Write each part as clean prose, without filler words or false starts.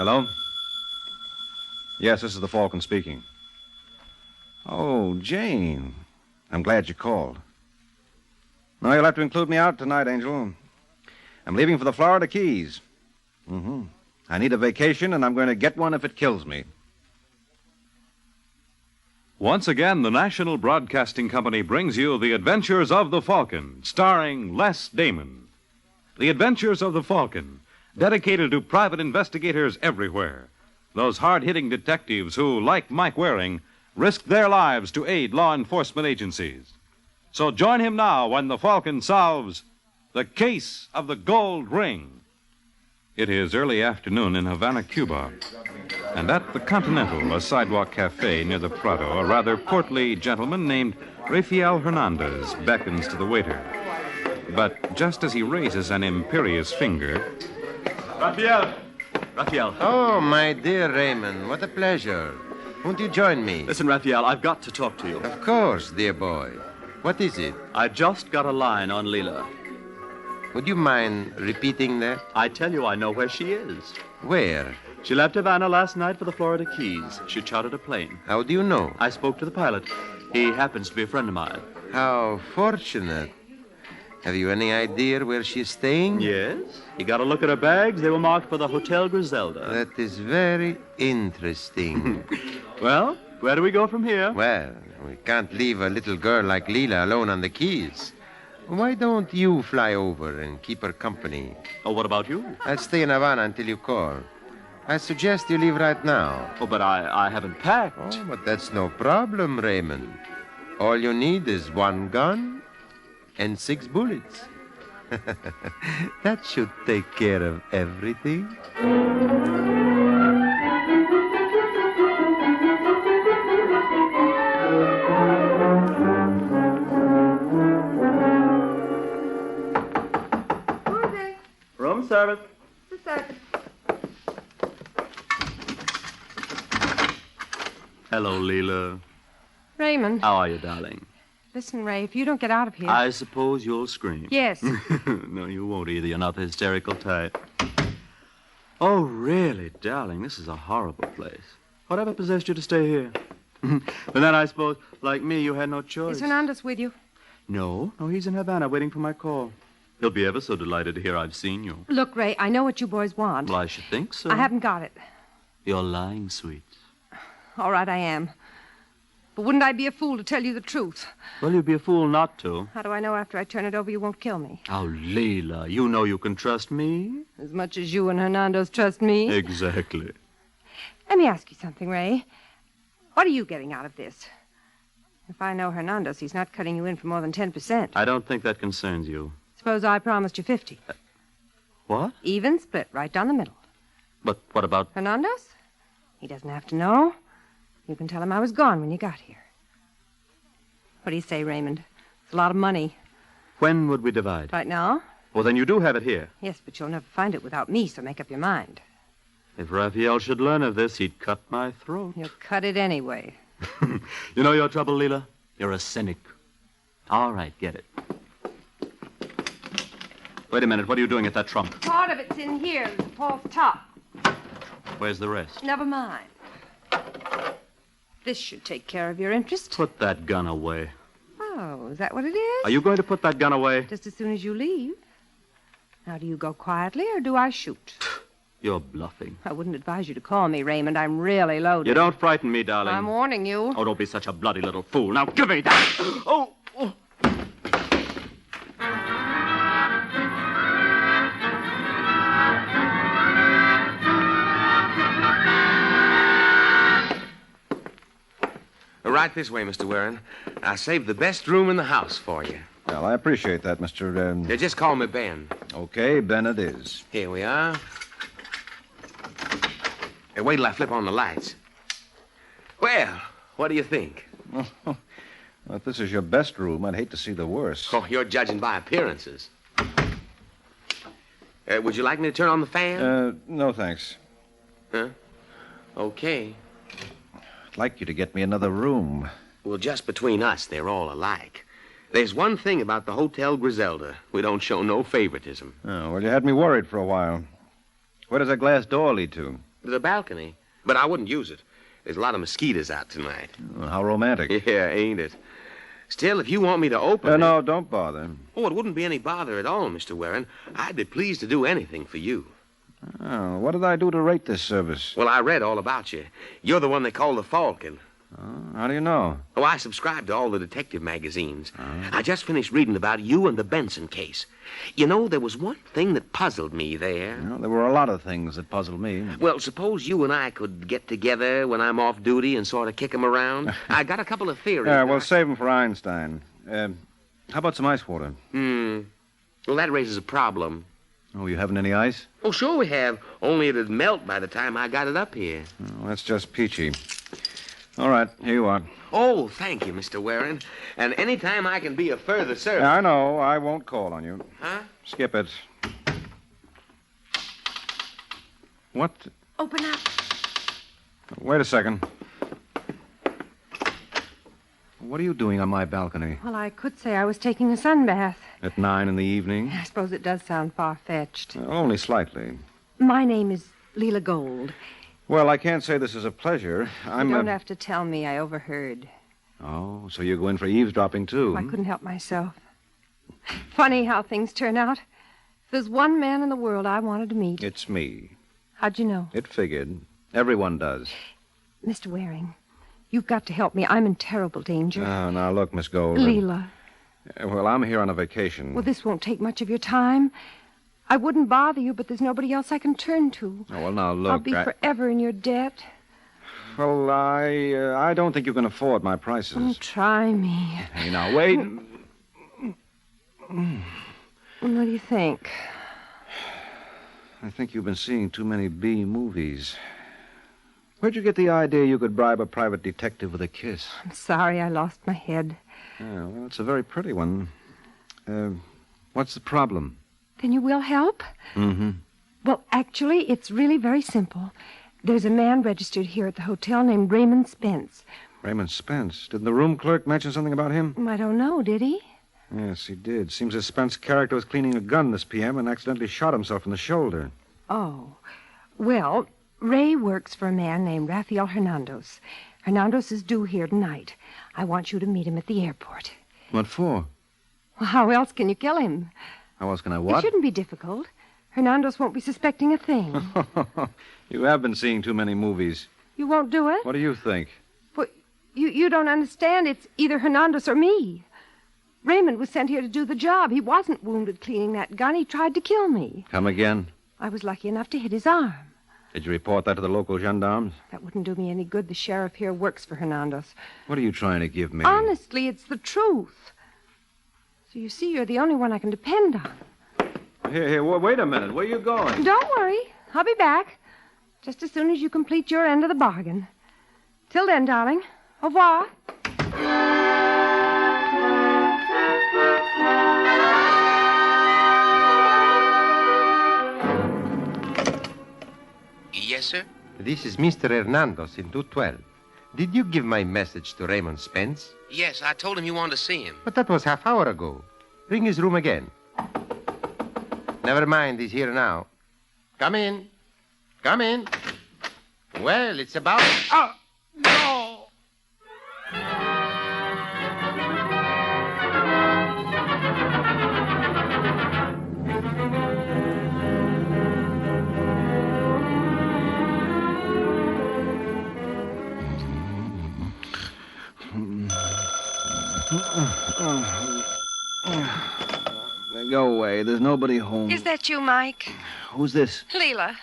Hello? Yes, this is the Falcon speaking. Oh, Jane. I'm glad you called. No, you'll have to include me out tonight, Angel. I'm leaving for the Florida Keys. I need a vacation, and I'm going to get one if it kills me. Once again, the National Broadcasting Company brings you The Adventures of the Falcon, starring Les Damon. The Adventures of the Falcon, dedicated to private investigators everywhere. Those hard-hitting detectives who, like Mike Waring, risk their lives to aid law enforcement agencies. So join him now when the Falcon solves the case of the gold ring. It is early afternoon in Havana, Cuba. And at the Continental, a sidewalk cafe near the Prado, a rather portly gentleman named Rafael Hernandez beckons to the waiter. But just as he raises an imperious finger... Raphael. Oh, my dear Raymond, what a pleasure. Won't you join me? Listen, Raphael, I've got to talk to you. Of course, dear boy. What is it? I just got a line on Leela. Would you mind repeating that? I tell you, I know where she is. Where? She left Havana last night for the Florida Keys. She chartered a plane. How do you know? I spoke to the pilot. He happens to be a friend of mine. How fortunate. Have you any idea where she's staying? Yes. He got a look at her bags. They were marked for the Hotel Griselda. That is very interesting. Well, where do we go from here? Well, we can't leave a little girl like Leela alone on the Keys. Why don't you fly over and keep her company? Oh, what about you? I'll stay in Havana until you call. I suggest you leave right now. Oh, but I haven't packed. Oh, but that's no problem, Raymond. All you need is one gun and 6 bullets. That should take care of everything. Room service. Just a second. Hello, Leela. Raymond. How are you, darling? Listen, Ray, if you don't get out of here... I suppose you'll scream. Yes. No, you won't either. You're not the hysterical type. Oh, really, darling, this is a horrible place. Whatever possessed you to stay here? But then I suppose, like me, you had no choice. Is Hernandez with you? No, he's in Havana waiting for my call. He'll be ever so delighted to hear I've seen you. Look, Ray, I know what you boys want. Well, I should think so. I haven't got it. You're lying, sweet. All right, I am. But wouldn't I be a fool to tell you the truth? Well, you'd be a fool not to. How do I know after I turn it over you won't kill me? Oh, Leela, you know you can trust me. As much as you and Hernandez trust me? Exactly. Let me ask you something, Ray. What are you getting out of this? If I know Hernandez, he's not cutting you in for more than 10%. I don't think that concerns you. Suppose I promised you 50. What? Even split, right down the middle. But what about... Hernandez? He doesn't have to know. You can tell him I was gone when you got here. What do you say, Raymond? It's a lot of money. When would we divide? Right now? Well, then you do have it here. Yes, but you'll never find it without me, so make up your mind. If Raphael should learn of this, he'd cut my throat. You'll cut it anyway. You know your trouble, Leela? You're a cynic. All right, get it. Wait a minute. What are you doing at that trunk? Part of it's in here, the false top. Where's the rest? Never mind. This should take care of your interest. Put that gun away. Oh, is that what it is? Are you going to put that gun away? Just as soon as you leave. Now, do you go quietly or do I shoot? You're bluffing. I wouldn't advise you to call me, Raymond. I'm really loaded. You don't frighten me, darling. I'm warning you. Oh, don't be such a bloody little fool. Now, give me that. Oh! Right this way, Mr. Warren. I saved the best room in the house for you. Well, I appreciate that, Mr. Yeah, just call me Ben. Okay, Ben it is. Here we are. Hey, wait till I flip on the lights. Well, what do you think? Well, if this is your best room, I'd hate to see the worst. Oh, you're judging by appearances. Would you like me to turn on the fan? No, thanks. Huh? Okay. I'd like you to get me another room. Well, just between us, they're all alike. There's one thing about the Hotel Griselda. We don't show no favoritism. Oh, well, you had me worried for a while. Where does that glass door lead to? The balcony. But I wouldn't use it. There's a lot of mosquitoes out tonight. Oh, how romantic. Yeah, ain't it? Still, if you want me to open it... No, don't bother. Oh, it wouldn't be any bother at all, Mr. Warren. I'd be pleased to do anything for you. Oh, what did I do to rate this service? Well, I read all about you. You're the one they call the Falcon. Oh, how do you know? Oh, I subscribe to all the detective magazines. I just finished reading about you and the Benson case. You know, there was one thing that puzzled me there. Well, there were a lot of things that puzzled me. Well, suppose you and I could get together when I'm off duty and sort of kick 'em around. I got a couple of theories. Yeah, we'll save them for Einstein. How about some ice water? Well, that raises a problem. Oh, you haven't any ice? Oh, sure we have. Only it'd melt by the time I got it up here. Oh, that's just peachy. All right, here you are. Oh, thank you, Mr. Warren. And any time I can be of further service... Yeah, I know. I won't call on you. Huh? Skip it. What? Open up. Wait a second. What are you doing on my balcony? Well, I could say I was taking a sunbath. At 9 in the evening? I suppose it does sound far-fetched. Only slightly. My name is Leela Gold. Well, I can't say this is a pleasure. You don't have to tell me. I overheard. Oh, so you go in for eavesdropping, too? I couldn't help myself. Funny how things turn out. If there's one man in the world I wanted to meet... It's me. How'd you know? It figured. Everyone does. Mr. Waring, you've got to help me. I'm in terrible danger. Oh, now, look, Miss Gold. Leela. Well, I'm here on a vacation. Well, this won't take much of your time. I wouldn't bother you, but there's nobody else I can turn to. Oh, well, now, look... I'll be forever in your debt. Well, I don't think you can afford my prices. Oh, try me. Hey, now, wait. What do you think? I think you've been seeing too many B movies. Where'd you get the idea you could bribe a private detective with a kiss? I'm sorry I lost my head. Yeah, well, it's a very pretty one. What's the problem? Then you will help? Mm-hmm. Well, actually, it's really very simple. There's a man registered here at the hotel named Raymond Spence. Raymond Spence. Didn't the room clerk mention something about him? I don't know, did he? Yes, he did. Seems his Spence character was cleaning a gun this p.m. and accidentally shot himself in the shoulder. Oh. Well, Ray works for a man named Rafael Hernandez. Hernandez is due here tonight. I want you to meet him at the airport. What for? Well, how else can you kill him? How else can I what? It shouldn't be difficult. Hernandez won't be suspecting a thing. You have been seeing too many movies. You won't do it? What do you think? But you don't understand. It's either Hernandez or me. Raymond was sent here to do the job. He wasn't wounded cleaning that gun. He tried to kill me. Come again? I was lucky enough to hit his arm. Did you report that to the local gendarmes? That wouldn't do me any good. The sheriff here works for Hernandez. What are you trying to give me? Honestly, it's the truth. So you see, you're the only one I can depend on. Here, wait a minute. Where are you going? Don't worry. I'll be back. Just as soon as you complete your end of the bargain. Till then, darling. Au revoir. Yes, sir? This is Mr. Hernandez in 212. Did you give my message to Raymond Spence? Yes, I told him you wanted to see him. But that was half hour ago. Ring his room again. Never mind, he's here now. Come in. Come in. Well, it's about... Oh, no! Go away. There's nobody home. Is that you, Mike? Who's this? Leela.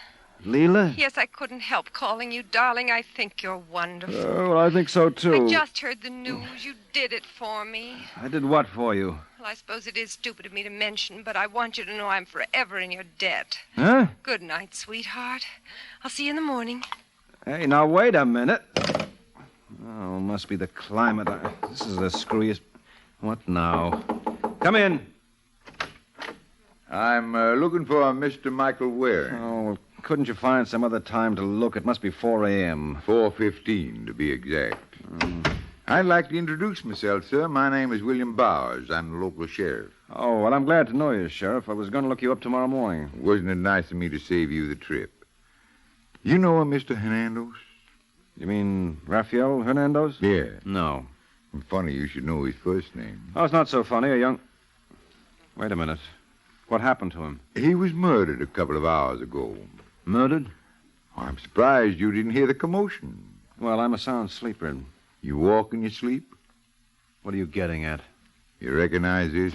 Leela? Yes, I couldn't help calling you, darling. I think you're wonderful. Well, I think so, too. I just heard the news. You did it for me. I did what for you? Well, I suppose it is stupid of me to mention, but I want you to know I'm forever in your debt. Huh? Good night, sweetheart. I'll see you in the morning. Hey, now, wait a minute. Oh, must be the climate. This is the screwiest... What now? Come in. I'm looking for Mr. Michael Ware. Oh, well, couldn't you find some other time to look? It must be 4 a.m. 4:15, to be exact. I'd like to introduce myself, sir. My name is William Bowers. I'm the local sheriff. Oh, well, I'm glad to know you, Sheriff. I was going to look you up tomorrow morning. Wasn't it nice of me to save you the trip? You know him, Mr. Hernandez? You mean Rafael Hernandez? Yeah. No. Funny you should know his first name. Oh, it's not so funny. A young... Wait a minute. What happened to him? He was murdered a couple of hours ago. Murdered? Oh, I'm surprised you didn't hear the commotion. Well, I'm a sound sleeper. You walk in your sleep? What are you getting at? You recognize this?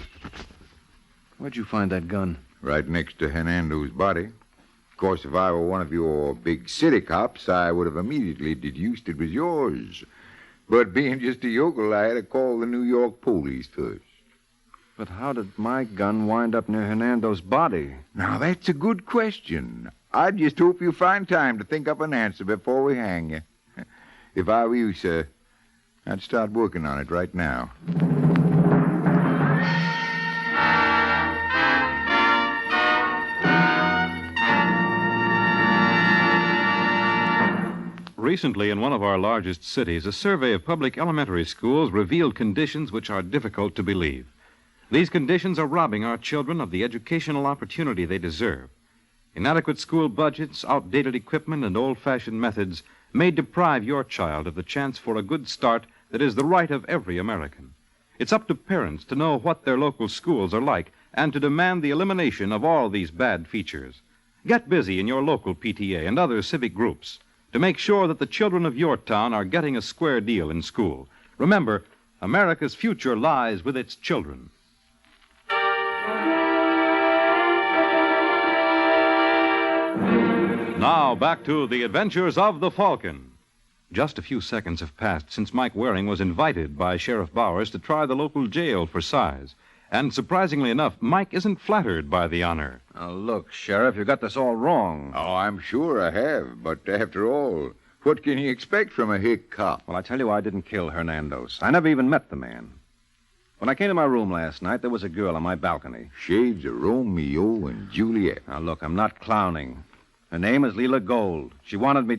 Where'd you find that gun? Right next to Hernando's body. Of course, if I were one of your big city cops, I would have immediately deduced it was yours. But being just a yokel, I had to call the New York police first. But how did my gun wind up near Hernando's body? Now, that's a good question. I just hope you find time to think up an answer before we hang you. If I were you, sir, I'd start working on it right now. Recently, in one of our largest cities, a survey of public elementary schools revealed conditions which are difficult to believe. These conditions are robbing our children of the educational opportunity they deserve. Inadequate school budgets, outdated equipment, and old-fashioned methods may deprive your child of the chance for a good start that is the right of every American. It's up to parents to know what their local schools are like and to demand the elimination of all these bad features. Get busy in your local PTA and other civic groups to make sure that the children of your town are getting a square deal in school. Remember, America's future lies with its children. Now, back to the adventures of the Falcon. Just a few seconds have passed since Mike Waring was invited by Sheriff Bowers to try the local jail for size. And surprisingly enough, Mike isn't flattered by the honor. Now, look, Sheriff, you got this all wrong. Oh, I'm sure I have. But after all, what can you expect from a hick cop? Well, I tell you, I didn't kill Hernandez. I never even met the man. When I came to my room last night, there was a girl on my balcony. Shades of Romeo and Juliet. Now, look, I'm not clowning. Her name is Leela Gold. She wanted me...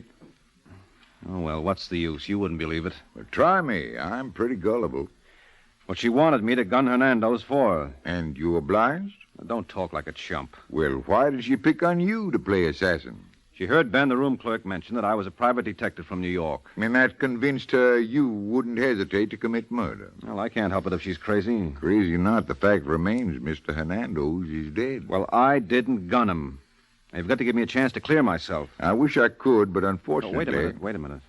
Oh, well, what's the use? You wouldn't believe it. Well, try me. I'm pretty gullible. What she wanted me to gun Hernandez for. And you obliged? Now, don't talk like a chump. Well, why did she pick on you to play assassin? She heard Ben, the room clerk, mention that I was a private detective from New York. And that convinced her you wouldn't hesitate to commit murder. Well, I can't help it if she's crazy. Crazy or not, the fact remains Mr. Hernandez is dead. Well, I didn't gun him. Now, you've got to give me a chance to clear myself. I wish I could, but Oh, unfortunately... wait a minute.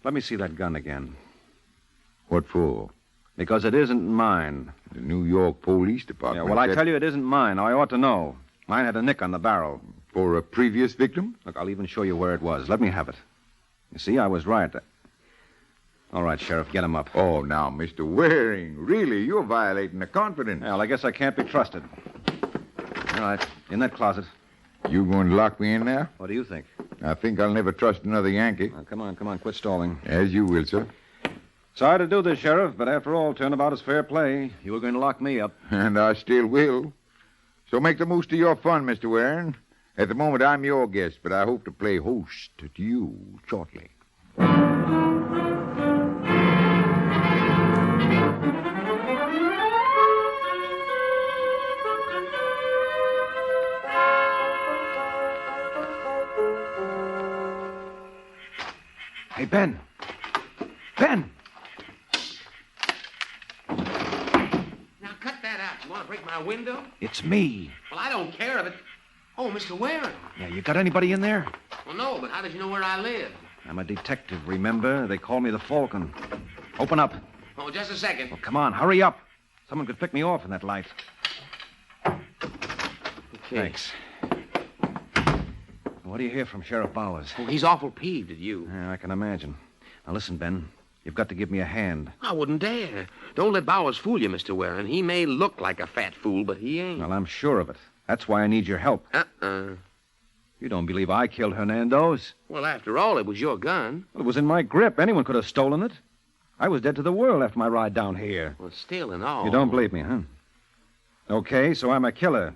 Let me see that gun again. What for? Because it isn't mine. The New York Police Yeah, Department. well, I tell you, it isn't mine. I ought to know. Mine had a nick on the barrel. For a previous victim? Look, I'll even show you where it was. Let me have it. You see, I was right. All right, Sheriff, get him up. Oh, now, Mr. Waring, really, you're violating the confidence. Well, I guess I can't be trusted. All right, in that closet. You going to lock me in there? What do you think? I think I'll never trust another Yankee. Now, come on, quit stalling. As you will, sir. Sorry to do this, Sheriff, but after all, turnabout is fair play. You were going to lock me up. And I still will. So make the most of your fun, Mr. Waring. At the moment, I'm your guest, but I hope to play host to you shortly. Hey, Ben. Ben! Now, cut that out. You want to break my window? It's me. Well, I don't care if it... Oh, Mr. Waring. Yeah, you got anybody in there? Well, no, but how did you know where I live? I'm a detective, remember? They call me the Falcon. Open up. Oh, just a second. Well, come on, hurry up. Someone could pick me off in that light. Okay. Thanks. What do you hear from Sheriff Bowers? Oh, he's awful peeved at you. Yeah, I can imagine. Now, listen, Ben. You've got to give me a hand. I wouldn't dare. Don't let Bowers fool you, Mr. Waring. He may look like a fat fool, but he ain't. Well, I'm sure of it. That's why I need your help. You don't believe I killed Hernandez? Well, after all, it was your gun. Well, it was in my grip. Anyone could have stolen it. I was dead to the world after my ride down here. Well, still and all. You don't believe me, huh? Okay, so I'm a killer.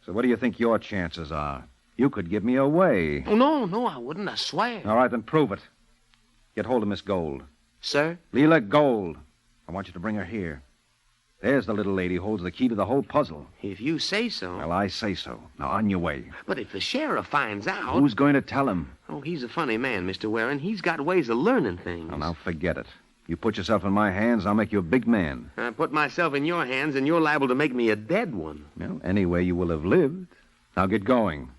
So what do you think your chances are? You could give me away. Oh, no, I wouldn't. I swear. All right, then prove it. Get hold of Miss Gold. Sir? Leela Gold. I want you to bring her here. There's the little lady who holds the key to the whole puzzle. If you say so. Well, I say so. Now, on your way. But if the sheriff finds out... Who's going to tell him? Oh, he's a funny man, Mr. Warren. He's got ways of learning things. Well, now, forget it. You put yourself in my hands, I'll make you a big man. I put myself in your hands, and you're liable to make me a dead one. Well, anyway, you will have lived. Now, get going.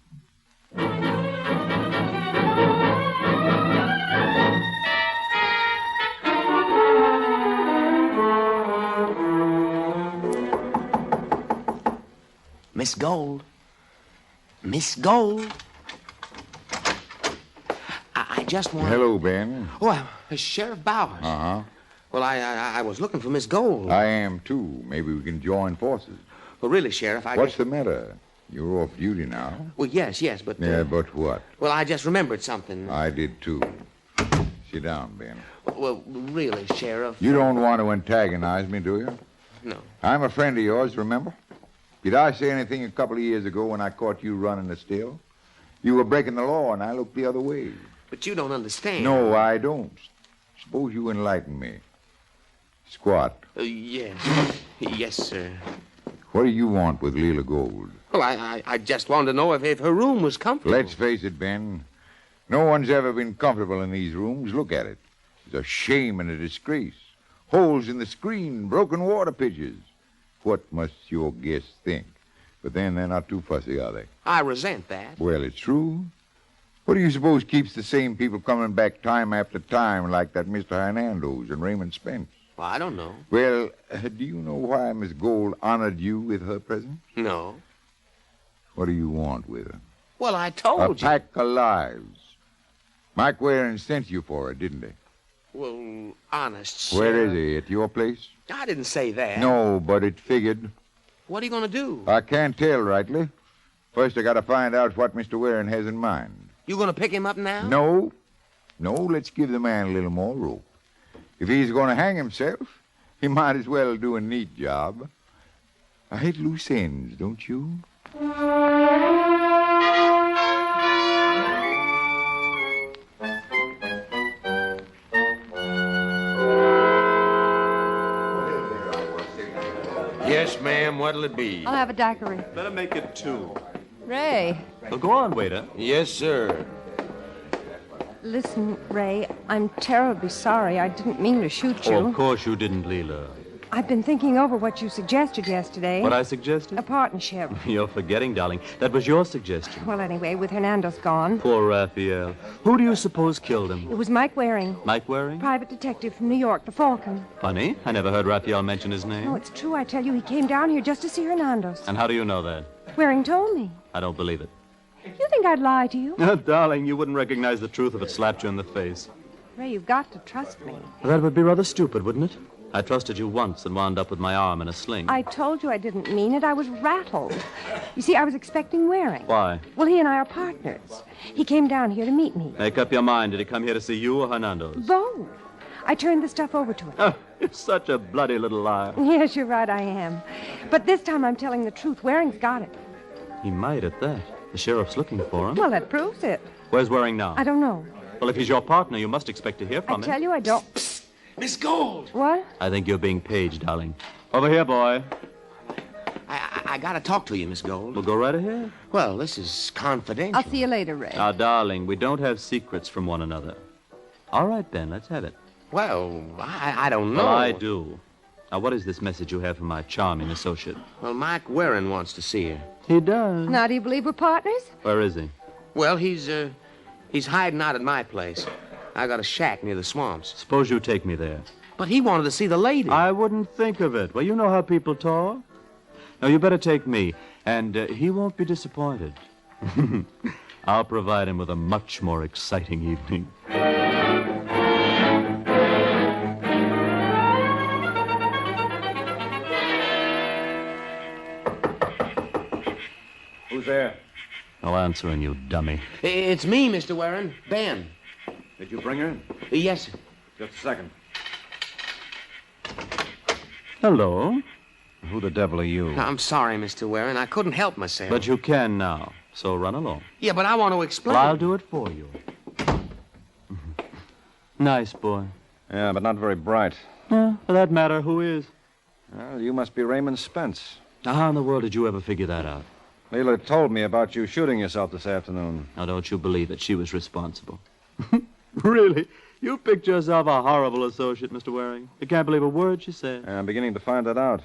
Miss Gold. Miss Gold. I just want... Hello, Ben. Oh, Sheriff Bowers. Uh-huh. Well, I was looking for Miss Gold. I am, too. Maybe we can join forces. Well, really, Sheriff, What's the matter? You're off duty now. Well, yes, but... Yeah, but what? Well, I just remembered something. I did, too. Sit down, Ben. Well, really, Sheriff... You don't want to antagonize me, do you? No. I'm a friend of yours, remember? Did I say anything a couple of years ago when I caught you running the still? You were breaking the law, and I looked the other way. But you don't understand. No, I don't. Suppose you enlighten me. Squat. Yes. Yes, sir. What do you want with Leela Gold? Well, I just wanted to know if her room was comfortable. Let's face it, Ben. No one's ever been comfortable in these rooms. Look at it. It's a shame and a disgrace. Holes in the screen, broken water pitchers. What must your guests think? But then they're not too fussy, are they? I resent that. Well, it's true. What do you suppose keeps the same people coming back time after time like that Mr. Hernandez and Raymond Spence? Well, I don't know. Well, do you know why Miss Gold honored you with her presence? No. What do you want with her? Well, I told you. A pack of lives. Mike Warren sent you for it, didn't he? Well, honest, Where Sheriff. is he? At your place? I didn't say that. No, but it figured. What are you going to do? I can't tell rightly. First, I got to find out what Mr. Warren has in mind. You going to pick him up now? No. No, let's give the man a little more rope. If he's going to hang himself, he might as well do a neat job. I hate loose ends, don't you? Yes, ma'am. What'll it be? I'll have a daiquiri. Better make it 2. Ray. Well, go on, waiter. Yes, sir. Listen, Ray, I'm terribly sorry. I didn't mean to shoot you. Oh, of course you didn't, Leela. I've been thinking over what you suggested yesterday. What I suggested? A partnership. You're forgetting, darling. That was your suggestion. Well, anyway, with Hernandez gone. Poor Raphael. Who do you suppose killed him? It was Mike Waring, Mike Waring? private detective from New York, the Falcon. Funny. I never heard Raphael mention his name. No, it's true. I tell you, he came down here just to see Hernandez. And how do you know that? Waring told me. I don't believe it. You think I'd lie to you? Darling, you wouldn't recognize the truth if it slapped you in the face. Ray, you've got to trust me. That would be rather stupid, wouldn't it? I trusted you once and wound up with my arm in a sling. I told you I didn't mean it. I was rattled. You see, I was expecting Waring. Why? Well, he and I are partners. He came down here to meet me. Make up your mind. Did he come here to see you or Hernandez? Both. I turned the stuff over to him. Oh, you're such a bloody little liar. Yes, you're right, I am. But this time I'm telling the truth. Waring's got it. He might at that. The sheriff's looking for him. Well, that proves it. Where's Waring now? I don't know. Well, if he's your partner, you must expect to hear I from him. tell you, I don't. Miss Gold. What? I think you're being paged, darling. Over here, boy. I got to talk to you, Miss Gold. We'll go right ahead. Well, this is confidential. I'll see you later, Ray. Now, darling, we don't have secrets from one another. All right, then, let's have it. Well, I don't know. Well, I do. Now, what is this message you have from my charming associate? Well, Mike Warren wants to see her. He does. Now, do you believe we're partners? Where is he? Well, he's hiding out at my place. I got a shack near the swamps. Suppose you take me there. But he wanted to see the lady. I wouldn't think of it. Well, you know how people talk. Now, you better take me, and he won't be disappointed. I'll provide him with a much more exciting evening. Who's there? No answering, you dummy. It's me, Mr. Warren. Ben. Did you bring her? Yes, sir. Just a second. Hello. Who the devil are you? I'm sorry, Mr. Warren. I couldn't help myself. But you can now, so run along. Yeah, but I want to explain. Well, I'll do it for you. Nice boy. Yeah, but not very bright. For that matter, who is? Well, you must be Raymond Spence. Now, how in the world did you ever figure that out? Leela told me about you shooting yourself this afternoon. Now, don't you believe that she was responsible? Really? You picked yourself a horrible associate, Mr. Waring. You can't believe a word she said. I'm beginning to find that out.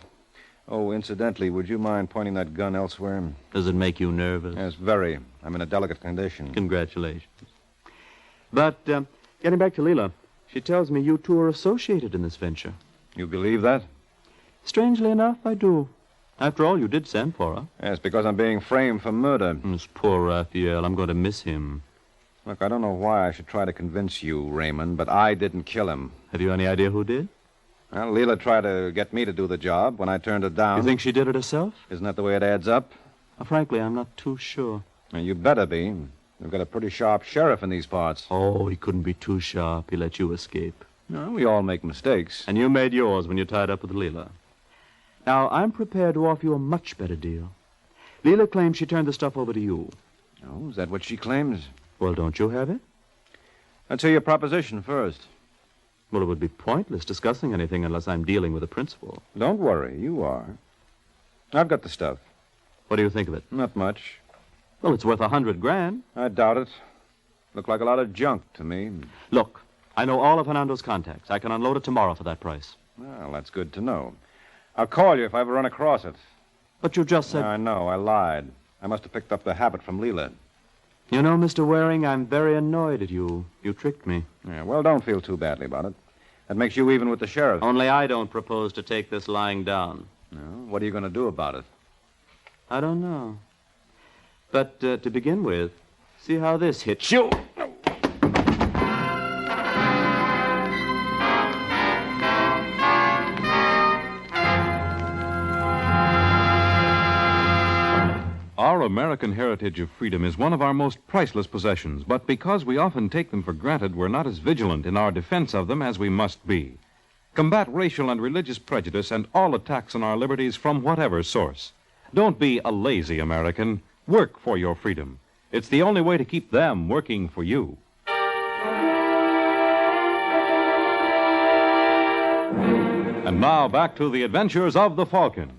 Oh, incidentally, would you mind pointing that gun elsewhere? Does it make you nervous? Yes, very. I'm in a delicate condition. Congratulations. But, getting back to Leela, she tells me you two are associated in this venture. You believe that? Strangely enough, I do. After all, you did send for her. Yes, because I'm being framed for murder. This poor Raphael. I'm going to miss him. Look, I don't know why I should try to convince you, Raymond, but I didn't kill him. Have you any idea who did? Well, Leela tried to get me to do the job when I turned her down. You think she did it herself? Isn't that the way it adds up? Frankly, I'm not too sure. Well, you better be. We've got a pretty sharp sheriff in these parts. Oh, he couldn't be too sharp. He let you escape. No, we all make mistakes. And you made yours when you tied up with Leela. Now, I'm prepared to offer you a much better deal. Leela claims she turned the stuff over to you. Oh, is that what she claims? Well, don't you have it? Let's hear your proposition first. Well, it would be pointless discussing anything unless I'm dealing with a principal. Don't worry, you are. I've got the stuff. What do you think of it? Not much. Well, it's worth $100,000. I doubt it. Looked like a lot of junk to me. Look, I know all of Hernando's contacts. I can unload it tomorrow for that price. Well, that's good to know. I'll call you if I ever run across it. But you just said... I know, I lied. I must have picked up the habit from Leela. You know, Mr. Waring, I'm very annoyed at you. You tricked me. Yeah, well, don't feel too badly about it. That makes you even with the sheriff. Only I don't propose to take this lying down. No? What are you going to do about it? I don't know. But to begin with, see how this hits you. Our American heritage of freedom is one of our most priceless possessions, but because we often take them for granted, we're not as vigilant in our defense of them as we must be. Combat racial and religious prejudice and all attacks on our liberties from whatever source. Don't be a lazy American. Work for your freedom. It's the only way to keep them working for you. And now back to the adventures of the Falcon.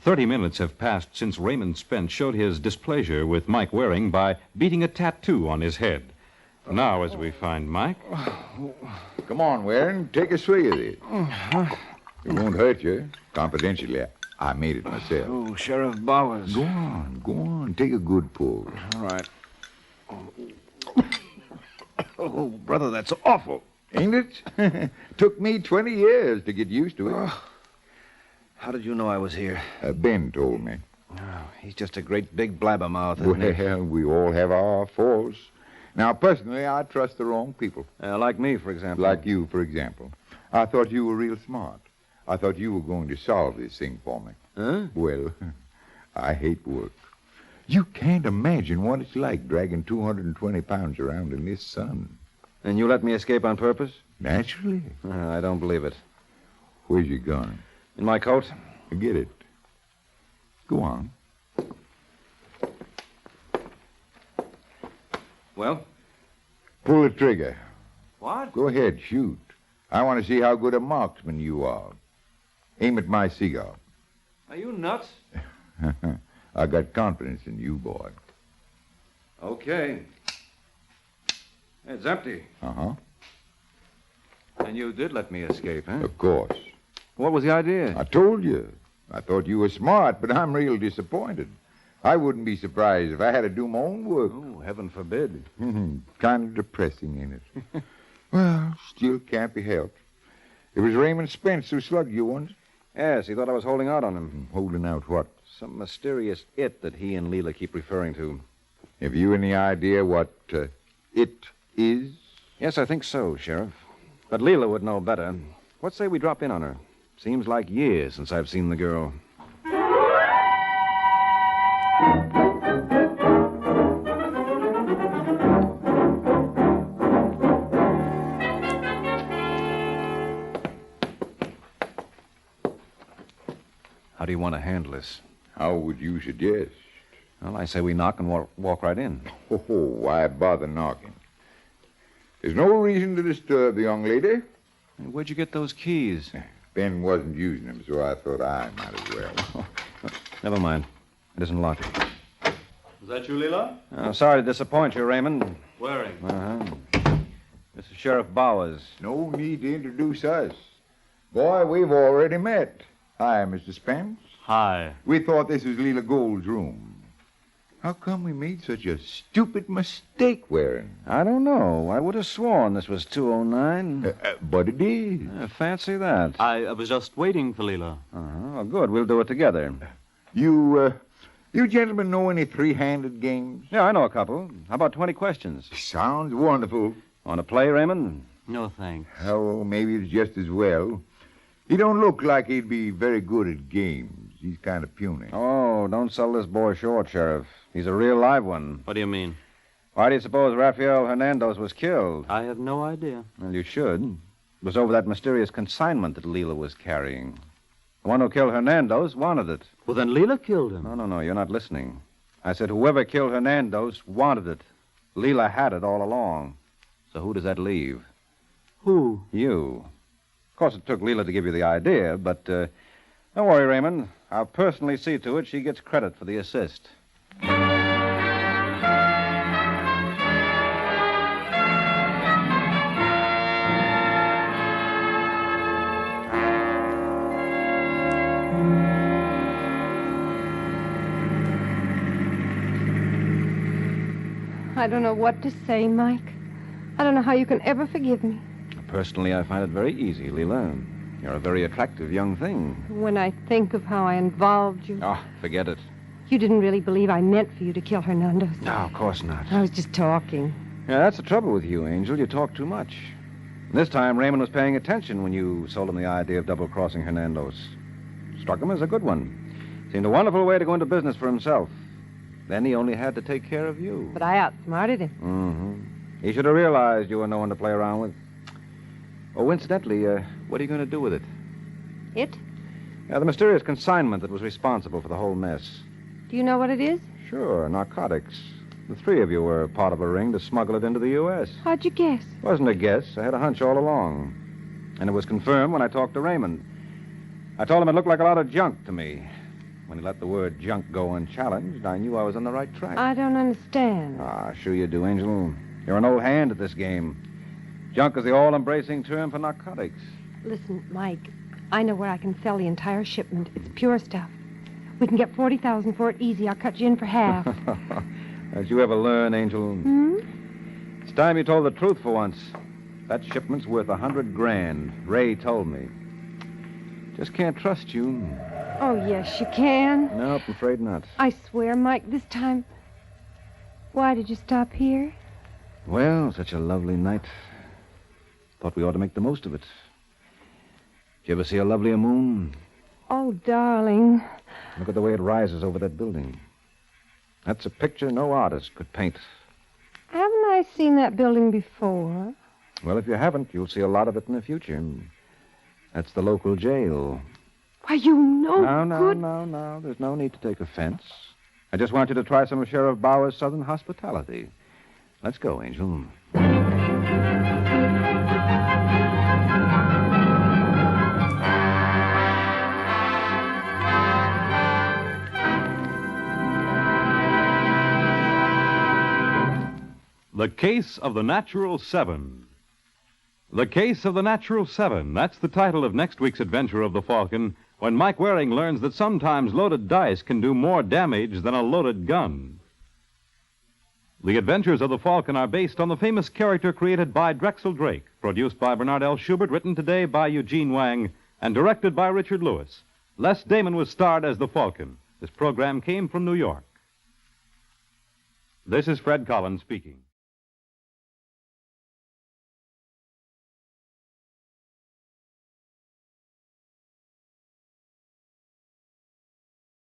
30 minutes have passed since Raymond Spence showed his displeasure with Mike Waring by beating a tattoo on his head. Now, as we find Mike... Come on, Waring. Take a swig of it. It won't hurt you. Confidentially, I made it myself. Oh, Sheriff Bowers. Go on. Take a good pull. All right. Oh, brother, that's awful. Ain't it? Took me 20 years to get used to it. How did you know I was here? Ben told me. Oh, he's just a great big blabbermouth, isn't he? Well, we all have our faults. Now, personally, I trust the wrong people. Like me, for example. Like you, for example. I thought you were real smart. I thought you were going to solve this thing for me. Huh? Well, I hate work. You can't imagine what it's like dragging 220 pounds around in this sun. And you let me escape on purpose? Naturally. I don't believe it. Where's your gun? In my coat? Get it. Go on. Well? Pull the trigger. What? Go ahead, shoot. I want to see how good a marksman you are. Aim at my cigar. Are you nuts? I got confidence in you, boy. Okay. It's empty. Uh-huh. And you did let me escape, huh? Of course. What was the idea? I told you. I thought you were smart, but I'm real disappointed. I wouldn't be surprised if I had to do my own work. Oh, heaven forbid. Kind of depressing, ain't it? Well, still can't be helped. It was Raymond Spence who slugged you once. Yes, he thought I was holding out on him. Holding out what? Some mysterious it that he and Leela keep referring to. Have you any idea what it is? Yes, I think so, Sheriff. But Leela would know better. What say we drop in on her? Seems like years since I've seen the girl. How do you want to handle this? How would you suggest? Well, I say we knock and walk right in. Oh, why bother knocking? There's no reason to disturb the young lady. Where'd you get those keys? Ben wasn't using them, so I thought I might as well. Never mind. It isn't locked. Is that you, Leela? Sorry to disappoint you, Raymond. Waring. This is Sheriff Bowers. No need to introduce us. Boy, we've already met. Hi, Mr. Spence. Hi. We thought this was Leela Gold's room. How come we made such a stupid mistake, Waring? I don't know. I would have sworn this was 209. But it is. Fancy that. I was just waiting for Leela. Well, good. We'll do it together. You gentlemen know any three-handed games? Yeah, I know a couple. How about 20 questions? Sounds wonderful. Want to play, Raymond? No, thanks. Oh, maybe it's just as well. He don't look like he'd be very good at games. He's kind of puny. Oh, don't sell this boy short, Sheriff. He's a real live one. What do you mean? Why do you suppose Rafael Hernandez was killed? I have no idea. Well, you should. It was over that mysterious consignment that Leela was carrying. The one who killed Hernandez wanted it. Well, then Leela killed him. No, you're not listening. I said whoever killed Hernandez wanted it. Leela had it all along. So who does that leave? Who? You. Of course, it took Leela to give you the idea, but don't worry, Raymond. I'll personally see to it she gets credit for the assist. I don't know what to say, Mike. I don't know how you can ever forgive me. Personally, I find it very easy, Leela. You're a very attractive young thing. When I think of how I involved you. Oh, forget it. You didn't really believe I meant for you to kill Hernandez. No, of course not. I was just talking. Yeah, that's the trouble with you, Angel. You talk too much. This time, Raymond was paying attention when you sold him the idea of double-crossing Hernandez. Struck him as a good one. Seemed a wonderful way to go into business for himself. Then he only had to take care of you. But I outsmarted him. Mm-hmm. He should have realized you were no one to play around with. Oh, incidentally, what are you going to do with it? It? Yeah, the mysterious consignment that was responsible for the whole mess. Do you know what it is? Sure, narcotics. The three of you were part of a ring to smuggle it into the U.S. How'd you guess? It wasn't a guess. I had a hunch all along. And it was confirmed when I talked to Raymond. I told him it looked like a lot of junk to me. When he let the word junk go unchallenged, I knew I was on the right track. I don't understand. Ah, sure you do, Angel. You're an old hand at this game. Junk is the all-embracing term for narcotics. Listen, Mike, I know where I can sell the entire shipment. It's pure stuff. We can get $40,000 for it easy. I'll cut you in for half. As you ever learn, Angel. It's time you told the truth for once. That shipment's worth $100,000. Ray told me. Just can't trust you. Oh, yes, you can. Nope, I'm afraid not. I swear, Mike, this time... Why did you stop here? Well, such a lovely night. Thought we ought to make the most of it. Did you ever see a lovelier moon? Oh, darling. Look at the way it rises over that building. That's a picture no artist could paint. Haven't I seen that building before? Well, if you haven't, you'll see a lot of it in the future. That's the local jail. Why, you know No. There's no need to take offense. I just want you to try some of Sheriff Bauer's Southern hospitality. Let's go, Angel. The Case of the Natural Seven. The Case of the Natural Seven. That's the title of next week's adventure of the Falcon, when Mike Waring learns that sometimes loaded dice can do more damage than a loaded gun. The Adventures of the Falcon are based on the famous character created by Drexel Drake, produced by Bernard L. Schubert, written today by Eugene Wang, and directed by Richard Lewis. Les Damon was starred as the Falcon. This program came from New York. This is Fred Collins speaking.